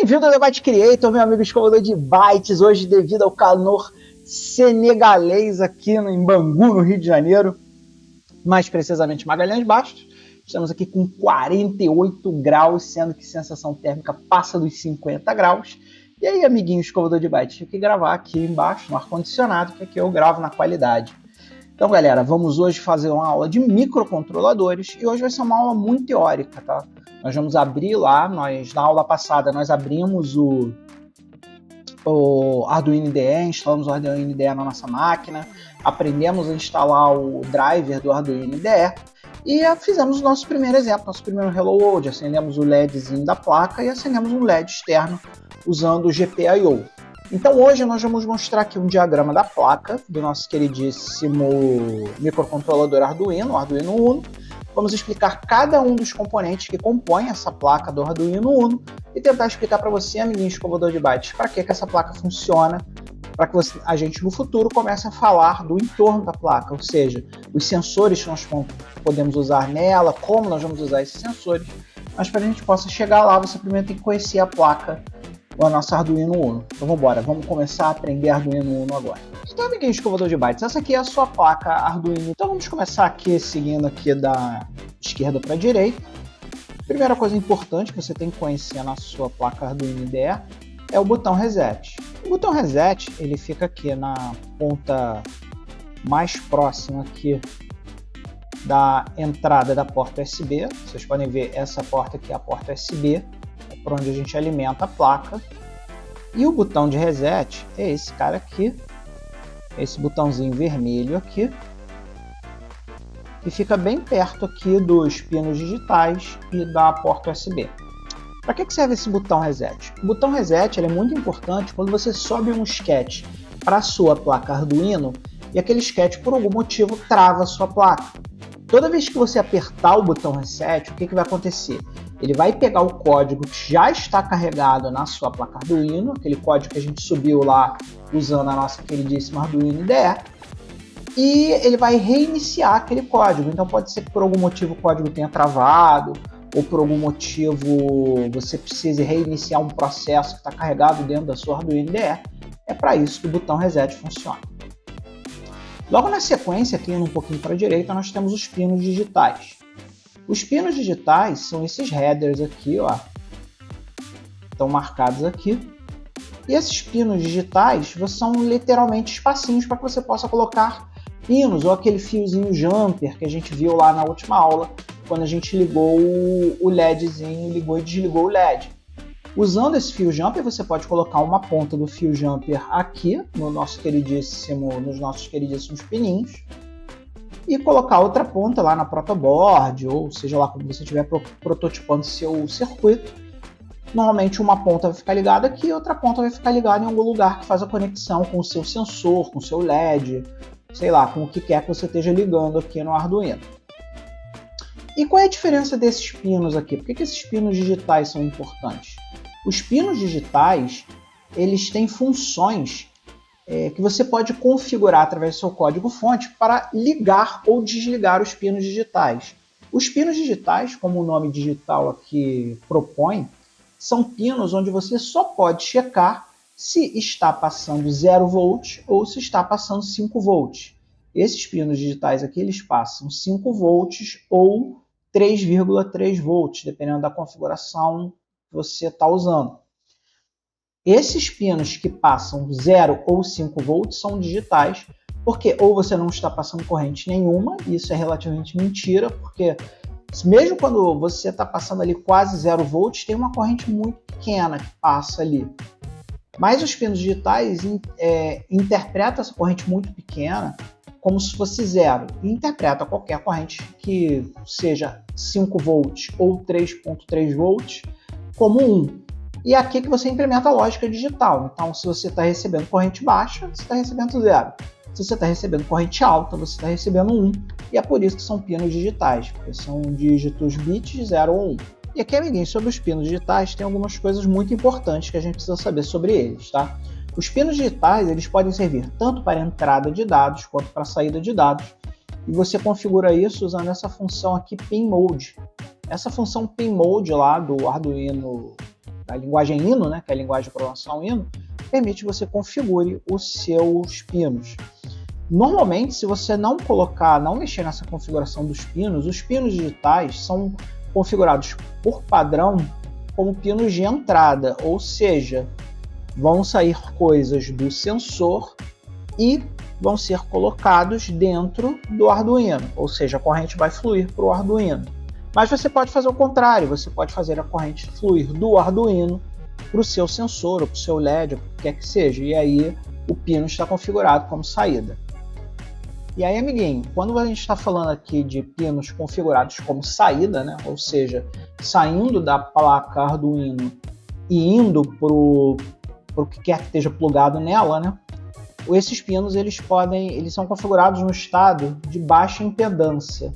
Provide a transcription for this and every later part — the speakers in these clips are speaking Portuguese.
Bem-vindo ao Debate Creator, meu amigo escovador de bytes. Hoje, devido ao calor senegalês aqui em Bangu, no Rio de Janeiro, mais precisamente Magalhães Bastos, estamos aqui com 48 graus, sendo que a sensação térmica passa dos 50 graus. E aí, amiguinho escovador de bytes, tive que gravar aqui embaixo, no ar-condicionado, que aqui eu gravo na qualidade. Então, galera, vamos hoje fazer uma aula de microcontroladores e hoje vai ser uma aula muito teórica, tá? Nós vamos abrir lá, na aula passada nós abrimos o Arduino IDE, instalamos o Arduino IDE na nossa máquina, aprendemos a instalar o driver do Arduino IDE e fizemos o nosso primeiro exemplo, nosso primeiro Hello World, acendemos o LEDzinho da placa e acendemos um LED externo usando o GPIO. Então hoje nós vamos mostrar aqui um diagrama da placa do nosso queridíssimo microcontrolador Arduino, o Arduino Uno. Vamos explicar cada um dos componentes que compõem essa placa do Arduino Uno e tentar explicar para você, amiguinho escovador de bytes, para que essa placa funciona, para que a gente no futuro comece a falar do entorno da placa, ou seja, os sensores que nós podemos usar nela, como nós vamos usar esses sensores, mas para a gente possa chegar lá, você primeiro tem que conhecer a placa, o nosso Arduino Uno. Então vamos embora, vamos começar a aprender Arduino Uno agora. Então, amiguinho escovador de bytes, essa aqui é a sua placa Arduino. Então vamos começar aqui seguindo aqui da esquerda para a direita. Primeira coisa importante que você tem que conhecer na sua placa Arduino IDE é o botão Reset. O botão Reset ele fica aqui na ponta mais próxima aqui da entrada da porta USB. Vocês podem ver essa porta aqui é a porta USB, por onde a gente alimenta a placa. E o botão de reset é esse cara aqui, esse botãozinho vermelho aqui, que fica bem perto aqui dos pinos digitais e da porta USB. Para que serve esse botão reset? O botão reset ele é muito importante quando você sobe um sketch para a sua placa Arduino e aquele sketch por algum motivo trava a sua placa. Toda vez que você apertar o botão reset, o que vai acontecer? Ele vai pegar o código que já está carregado na sua placa Arduino, aquele código que a gente subiu lá usando a nossa queridíssima Arduino IDE, e ele vai reiniciar aquele código. Então pode ser que por algum motivo o código tenha travado, ou por algum motivo você precise reiniciar um processo que está carregado dentro da sua Arduino IDE. É para isso que o botão reset funciona. Logo na sequência, aqui indo um pouquinho para a direita, nós temos os pinos digitais. Os pinos digitais são esses headers aqui, ó, estão marcados aqui. E esses pinos digitais são literalmente espacinhos para que você possa colocar pinos ou aquele fiozinho jumper que a gente viu lá na última aula, quando a gente ligou o LEDzinho, ligou e desligou o LED. Usando esse fio jumper, você pode colocar uma ponta do fio jumper aqui nos nossos queridíssimos pininhos e colocar outra ponta lá na protoboard, ou seja lá como você estiver prototipando seu circuito. Normalmente uma ponta vai ficar ligada aqui e outra ponta vai ficar ligada em algum lugar que faz a conexão com o seu sensor, com o seu LED, sei lá, com o que quer que você esteja ligando aqui no Arduino. E qual é a diferença desses pinos aqui? Por que esses pinos digitais são importantes? Os pinos digitais, eles têm funções que você pode configurar através do seu código-fonte para ligar ou desligar os pinos digitais. Os pinos digitais, como o nome digital aqui propõe, são pinos onde você só pode checar se está passando 0 volts ou se está passando 5 volts. Esses pinos digitais aqui, eles passam 5 volts ou 3,3 volts, dependendo da configuração que você está usando. Esses pinos que passam 0 ou 5 volts são digitais, porque ou você não está passando corrente nenhuma, e isso é relativamente mentira, porque mesmo quando você está passando ali quase 0 volts, tem uma corrente muito pequena que passa ali. Mas os pinos digitais interpretam essa corrente muito pequena como se fosse 0, e interpreta qualquer corrente que seja 5 volts ou 3,3 volts como 1. E é aqui que você implementa a lógica digital. Então, se você está recebendo corrente baixa, você está recebendo 0. Se você está recebendo corrente alta, você está recebendo 1. E é por isso que são pinos digitais, porque são dígitos bits 0 ou 1. E aqui, amiguinho, sobre os pinos digitais, tem algumas coisas muito importantes que a gente precisa saber sobre eles, tá? Os pinos digitais, eles podem servir tanto para entrada de dados quanto para saída de dados. E você configura isso usando essa função aqui, Pin Mode. Essa função Pin Mode lá do Arduino a linguagem Hino, né, que é a linguagem de programação Hino, permite que você configure os seus pinos. Normalmente, se você não mexer nessa configuração dos pinos, os pinos digitais são configurados por padrão como pinos de entrada, ou seja, vão sair coisas do sensor e vão ser colocados dentro do Arduino, ou seja, a corrente vai fluir para o Arduino. Mas você pode fazer o contrário, você pode fazer a corrente fluir do Arduino para o seu sensor, ou para o seu LED, ou o que quer que seja, e aí o pino está configurado como saída. E aí, amiguinho, quando a gente está falando aqui de pinos configurados como saída, né, ou seja, saindo da placa Arduino e indo para o que quer que esteja plugado nela, né, esses pinos eles são configurados no estado de baixa impedância.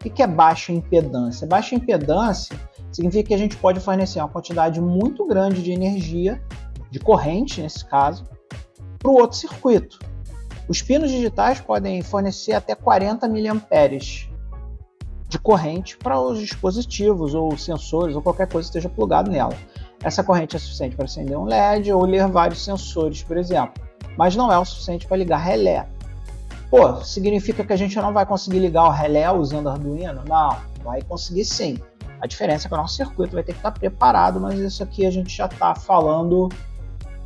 O que é baixa impedância? Baixa impedância significa que a gente pode fornecer uma quantidade muito grande de energia, de corrente nesse caso, para o outro circuito. Os pinos digitais podem fornecer até 40 mA de corrente para os dispositivos ou sensores ou qualquer coisa que esteja plugado nela. Essa corrente é suficiente para acender um LED ou ler vários sensores, por exemplo, mas não é o suficiente para ligar relé. Pô, significa que a gente não vai conseguir ligar o relé usando Arduino? Não, vai conseguir sim. A diferença é que o nosso circuito vai ter que estar preparado, mas isso aqui a gente já está falando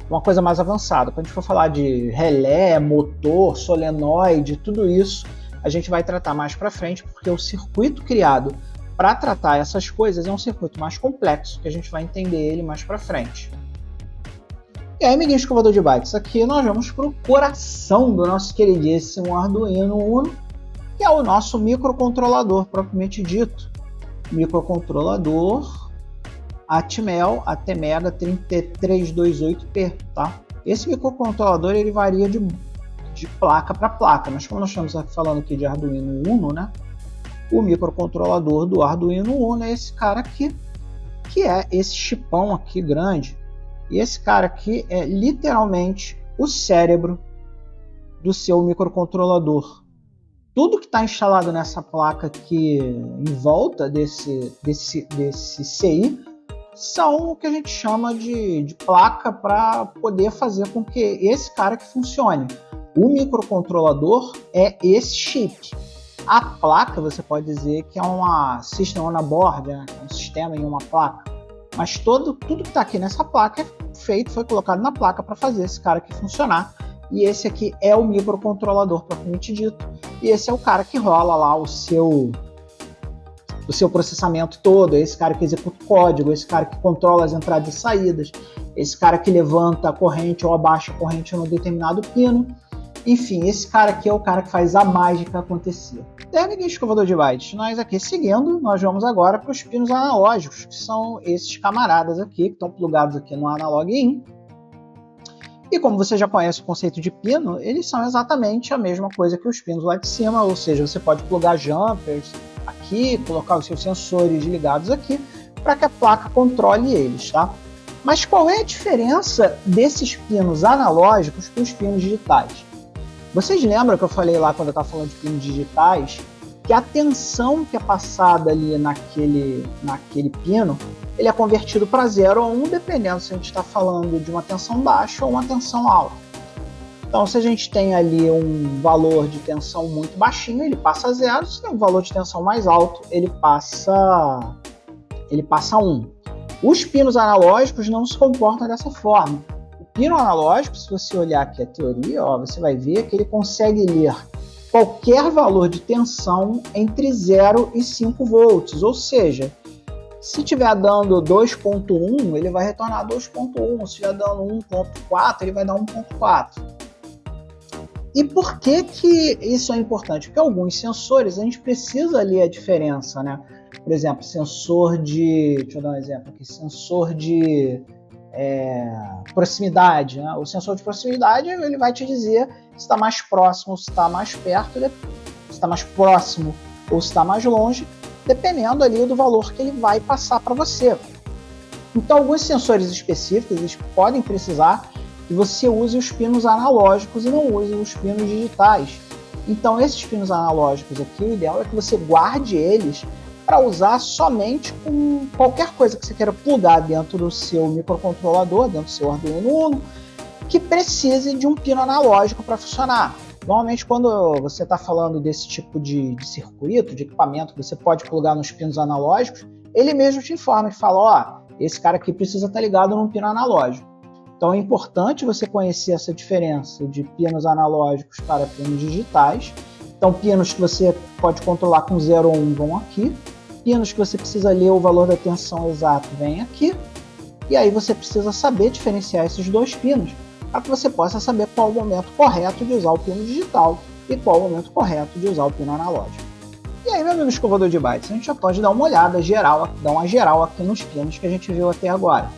uma coisa mais avançada. Quando a gente for falar de relé, motor, solenoide, tudo isso, a gente vai tratar mais para frente, porque o circuito criado para tratar essas coisas é um circuito mais complexo, que a gente vai entender ele mais para frente. E aí, amiguinhos escovador de bytes, aqui nós vamos para o coração do nosso queridíssimo Arduino Uno, que é o nosso microcontrolador propriamente dito. Microcontrolador Atmel ATmega 3328P, tá? Esse microcontrolador ele varia de placa para placa, mas como nós estamos falando aqui de Arduino Uno, né? O microcontrolador do Arduino Uno é esse cara aqui, que é esse chipão aqui grande. E esse cara aqui é literalmente o cérebro do seu microcontrolador. Tudo que está instalado nessa placa aqui em volta desse CI são o que a gente chama de placa para poder fazer com que esse cara que funcione. O microcontrolador é esse chip. A placa você pode dizer que é uma System on a Board, né? Um sistema em uma placa. Mas tudo que está aqui nessa placa foi colocado na placa para fazer esse cara aqui funcionar. E esse aqui é o microcontrolador propriamente dito. E esse é o cara que rola lá o seu processamento todo, esse cara que executa o código, esse cara que controla as entradas e saídas, esse cara que levanta a corrente ou abaixa a corrente num determinado pino. Enfim, esse cara aqui é o cara que faz a mágica acontecer. Amiguinho escovador de bytes, nós aqui seguindo, nós vamos agora para os pinos analógicos, que são esses camaradas aqui, que estão plugados aqui no Analog In. E como você já conhece o conceito de pino, eles são exatamente a mesma coisa que os pinos lá de cima, ou seja, você pode plugar jumpers aqui, colocar os seus sensores ligados aqui, para que a placa controle eles, tá? Mas qual é a diferença desses pinos analógicos para os pinos digitais? Vocês lembram que eu falei lá quando eu estava falando de pinos digitais, que a tensão que é passada ali naquele pino, ele é convertido para 0 ou 1, dependendo se a gente está falando de uma tensão baixa ou uma tensão alta. Então, se a gente tem ali um valor de tensão muito baixinho, ele passa a 0. Se tem um valor de tensão mais alto, ele passa 1. Os pinos analógicos não se comportam dessa forma. O pino analógico, se você olhar aqui a teoria, ó, você vai ver que ele consegue ler qualquer valor de tensão entre 0 e 5 volts, ou seja, se estiver dando 2.1, ele vai retornar 2.1, se estiver dando 1.4, ele vai dar 1.4. E por que isso é importante? Porque alguns sensores, a gente precisa ler a diferença, né? Por exemplo, sensor de... Deixa eu dar um exemplo aqui. Sensor de proximidade, né? O sensor de proximidade, ele vai te dizer se está mais próximo, se está mais perto, se está mais próximo ou se está mais longe, dependendo ali do valor que ele vai passar para você. Então, alguns sensores específicos eles podem precisar que você use os pinos analógicos e não use os pinos digitais. Então, esses pinos analógicos aqui, o ideal é que você guarde eles para usar somente com qualquer coisa que você queira plugar dentro do seu microcontrolador, dentro do seu Arduino Uno, que precise de um pino analógico para funcionar. Normalmente, quando você está falando desse tipo de circuito, de equipamento que você pode plugar nos pinos analógicos, ele mesmo te informa e fala, ó, esse cara aqui precisa estar ligado num pino analógico. Então é importante você conhecer essa diferença de pinos analógicos para pinos digitais. Então pinos que você pode controlar com 0 ou 1 vão aqui, pinos que você precisa ler o valor da tensão exato vem aqui, e aí você precisa saber diferenciar esses dois pinos, para que você possa saber qual o momento correto de usar o pino digital e qual o momento correto de usar o pino analógico. E aí, meu amigo escovador de bytes, a gente já pode dar uma olhada geral, dar uma geral aqui nos pinos que a gente viu até agora.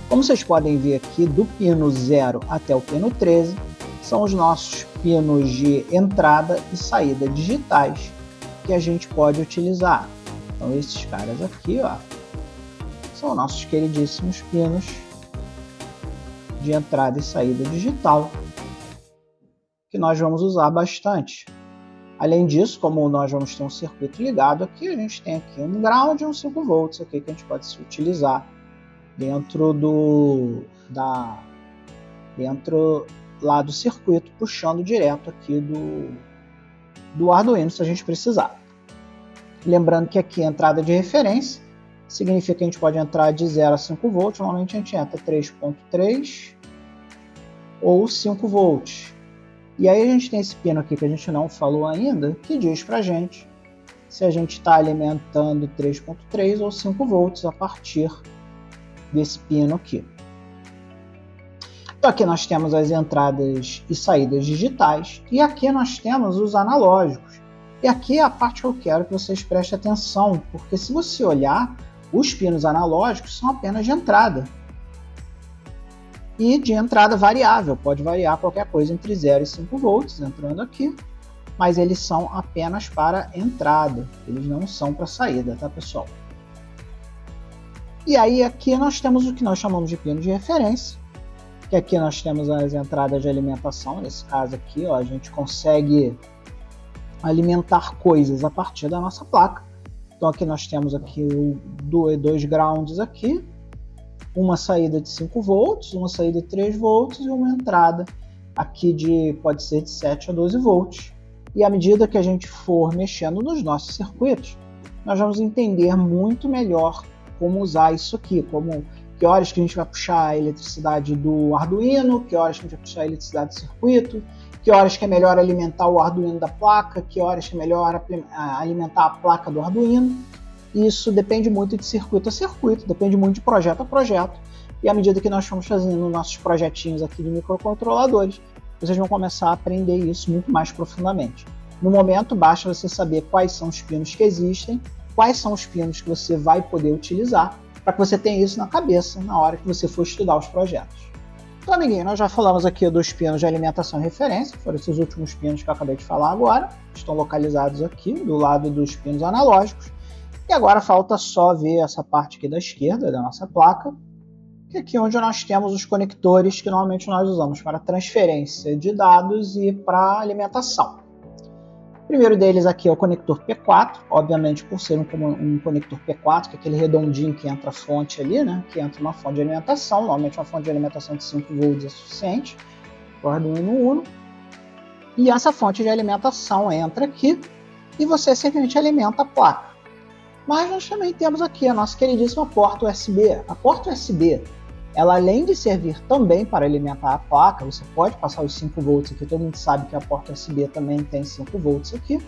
Como vocês podem ver aqui, do pino 0 até o pino 13, são os nossos pinos de entrada e saída digitais que a gente pode utilizar. Então esses caras aqui, ó, são nossos queridíssimos pinos de entrada e saída digital, que nós vamos usar bastante. Além disso, como nós vamos ter um circuito ligado aqui, a gente tem aqui um ground e um 5 volts aqui que a gente pode se utilizar dentro lá do circuito, puxando direto aqui do Arduino, se a gente precisar. Lembrando que aqui a entrada de referência significa que a gente pode entrar de 0 a 5 volts, normalmente a gente entra 3.3 ou 5 volts. E aí a gente tem esse pino aqui que a gente não falou ainda, que diz pra gente se a gente está alimentando 3.3 ou 5 volts a partir desse pino aqui. Então aqui nós temos as entradas e saídas digitais, e aqui nós temos os analógicos. E aqui é a parte que eu quero que vocês prestem atenção, porque se você olhar, os pinos analógicos são apenas de entrada. E de entrada variável, pode variar qualquer coisa entre 0 e 5 volts entrando aqui, mas eles são apenas para entrada, eles não são para saída, tá pessoal? E aí aqui nós temos o que nós chamamos de pino de referência, que aqui nós temos as entradas de alimentação, nesse caso aqui, ó, a gente consegue alimentar coisas a partir da nossa placa. Então aqui nós temos aqui dois grounds aqui, uma saída de 5 volts, uma saída de 3 volts e uma entrada aqui pode ser de 7 a 12 volts. E à medida que a gente for mexendo nos nossos circuitos, nós vamos entender muito melhor como usar isso aqui, que horas que a gente vai puxar a eletricidade do Arduino, que horas que a gente vai puxar a eletricidade do circuito, que horas que é melhor alimentar o Arduino da placa, que horas que é melhor alimentar a placa do Arduino. Isso depende muito de circuito a circuito, depende muito de projeto a projeto. E à medida que nós formos fazendo nossos projetinhos aqui de microcontroladores, vocês vão começar a aprender isso muito mais profundamente. No momento, basta você saber quais são os pinos que existem, quais são os pinos que você vai poder utilizar, para que você tenha isso na cabeça na hora que você for estudar os projetos. Então, amiguinho, nós já falamos aqui dos pinos de alimentação e referência, foram esses últimos pinos que eu acabei de falar agora, estão localizados aqui do lado dos pinos analógicos, e agora falta só ver essa parte aqui da esquerda da nossa placa, que é aqui onde nós temos os conectores que normalmente nós usamos para transferência de dados e para alimentação. O primeiro deles aqui é o conector P4, obviamente por ser um conector P4, que é aquele redondinho que entra a fonte ali, né? Que entra uma fonte de alimentação, normalmente uma fonte de alimentação de 5 volts é suficiente para o Arduino Uno. E essa fonte de alimentação entra aqui e você simplesmente alimenta a placa. Mas nós também temos aqui a nossa queridíssima porta USB. A porta USB, ela além de servir também para alimentar a placa, você pode passar os 5 volts aqui, todo mundo sabe que a porta USB também tem 5 volts aqui,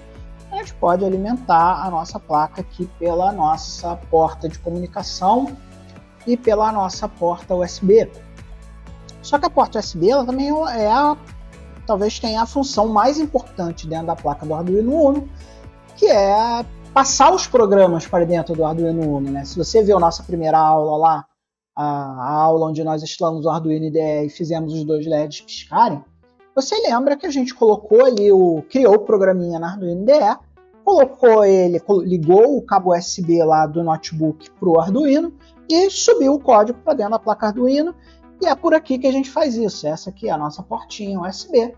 a gente pode alimentar a nossa placa aqui pela nossa porta de comunicação e pela nossa porta USB. Só que a porta USB ela também talvez tenha a função mais importante dentro da placa do Arduino Uno, que é passar os programas para dentro do Arduino Uno, né? Se você viu a nossa primeira aula lá, a aula onde nós instalamos o Arduino IDE e fizemos os dois LEDs piscarem, você lembra que a gente colocou ali, criou o programinha na Arduino IDE, ligou o cabo USB lá do notebook para o Arduino e subiu o código para dentro da placa Arduino, e é por aqui que a gente faz isso. Essa aqui é a nossa portinha USB.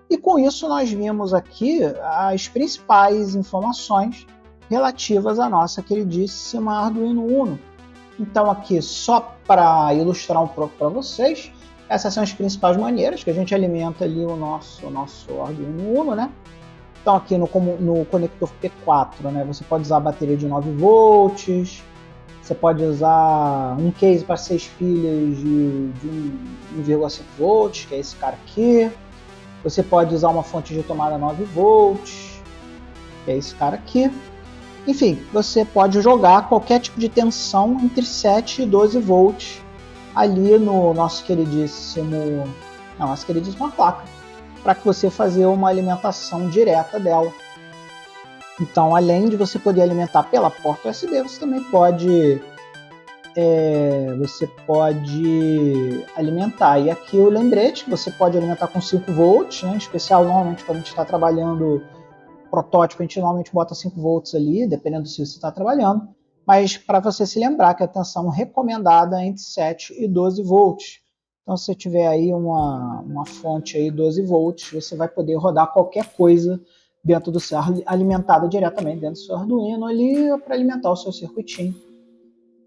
E com isso nós vimos aqui as principais informações relativas à nossa queridíssima Arduino Uno. Então aqui, só para ilustrar um pouco para vocês, essas são as principais maneiras que a gente alimenta ali o nosso Arduino Uno, né? Então aqui no conector P4, né, você pode usar a bateria de 9 volts, você pode usar um case para 6 pilhas de 1,5 volts, que é esse cara aqui. Você pode usar uma fonte de tomada 9 volts, que é esse cara aqui. Enfim, você pode jogar qualquer tipo de tensão entre 7 e 12 volts ali no nossa queridíssima placa, para que você fazer uma alimentação direta dela. Então, além de você poder alimentar pela porta USB, você também pode alimentar. E aqui o lembrete que você pode alimentar com 5 volts, né? Em especial, normalmente, quando a gente está trabalhando protótipo, a gente normalmente bota 5 volts ali, dependendo do que você está trabalhando. Mas para você se lembrar que a tensão recomendada é entre 7 e 12 volts. Então, se você tiver aí uma fonte aí 12 volts, você vai poder rodar qualquer coisa dentro do seu, alimentada diretamente dentro do seu Arduino ali para alimentar o seu circuitinho.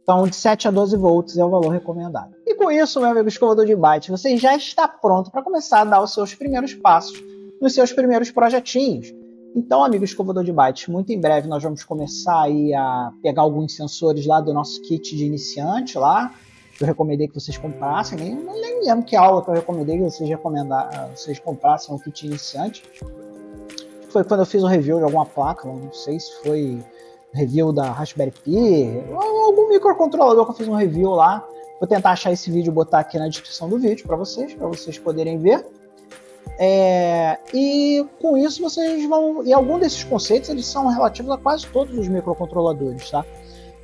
Então, de 7 a 12 volts é o valor recomendado. E com isso, meu amigo escovador de bytes, você já está pronto para começar a dar os seus primeiros passos nos seus primeiros projetinhos. Então, amigo escovador de bytes, muito em breve nós vamos começar aí a pegar alguns sensores lá do nosso kit de iniciante lá, que eu recomendei que vocês comprassem. Nem lembro que aula que eu recomendei que vocês comprassem um kit iniciante. Foi quando eu fiz um review de alguma placa, não sei se foi review da Raspberry Pi, ou algum microcontrolador que eu fiz um review lá. Vou tentar achar esse vídeo e botar aqui na descrição do vídeo para vocês poderem ver. E com isso vocês vão... E alguns desses conceitos eles são relativos a quase todos os microcontroladores, tá?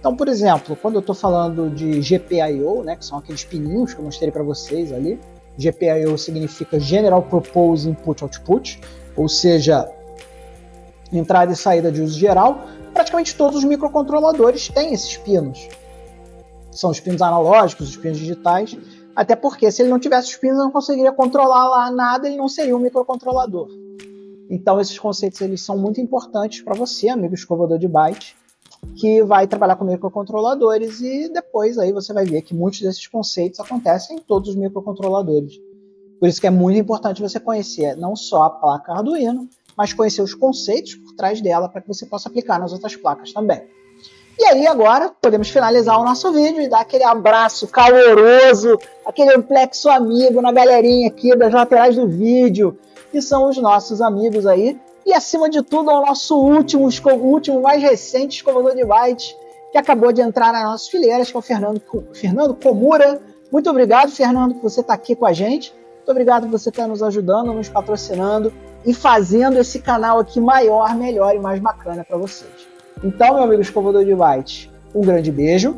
Então, por exemplo, quando eu estou falando de GPIO, né, que são aqueles pininhos que eu mostrei para vocês ali, GPIO significa General Purpose Input Output, ou seja, entrada e saída de uso geral. Praticamente todos os microcontroladores têm esses pinos. São os pinos analógicos, os pinos digitais, até porque se ele não tivesse os pinos, eu não conseguiria controlar lá nada, ele não seria um microcontrolador. Então esses conceitos eles são muito importantes para você, amigo escovador de bytes, que vai trabalhar com microcontroladores, e depois aí você vai ver que muitos desses conceitos acontecem em todos os microcontroladores. Por isso que é muito importante você conhecer não só a placa Arduino, mas conhecer os conceitos por trás dela para que você possa aplicar nas outras placas também. E aí agora podemos finalizar o nosso vídeo e dar aquele abraço caloroso, aquele amplexo amigo na galerinha aqui das laterais do vídeo, que são os nossos amigos aí. E acima de tudo ao nosso último mais recente escovador de bytes, que acabou de entrar nas nossas fileiras, que é o Fernando Komura. Muito obrigado, Fernando, por você estar aqui com a gente. Muito obrigado por você estar nos ajudando, nos patrocinando e fazendo esse canal aqui maior, melhor e mais bacana para vocês. Então, meu amigo escovador de bytes, um grande beijo.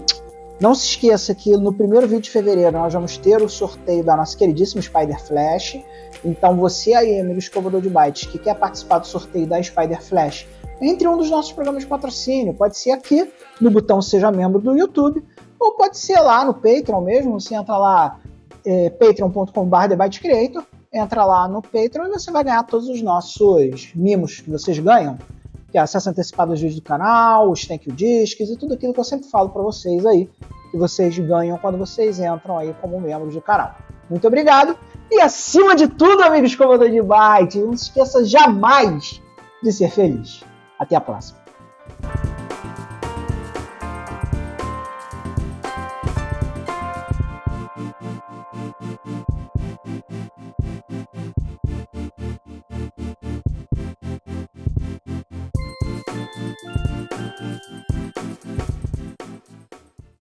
Não se esqueça que no primeiro vídeo de fevereiro nós vamos ter o sorteio da nossa queridíssima Spider Flash. Então você aí, amigo escovador de bytes, que quer participar do sorteio da Spider Flash, entre um dos nossos programas de patrocínio, pode ser aqui no botão Seja Membro do YouTube, ou pode ser lá no Patreon mesmo. Você entra lá, patreon.com/TheByteCreator, entra lá no Patreon e você vai ganhar todos os nossos mimos que vocês ganham, que é acesso antecipado aos vídeos do canal, os thank you discs e tudo aquilo que eu sempre falo para vocês aí, que vocês ganham quando vocês entram aí como membros do canal. Muito obrigado, e acima de tudo, amigo escovador de bytes, não se esqueça jamais de ser feliz. Até a próxima.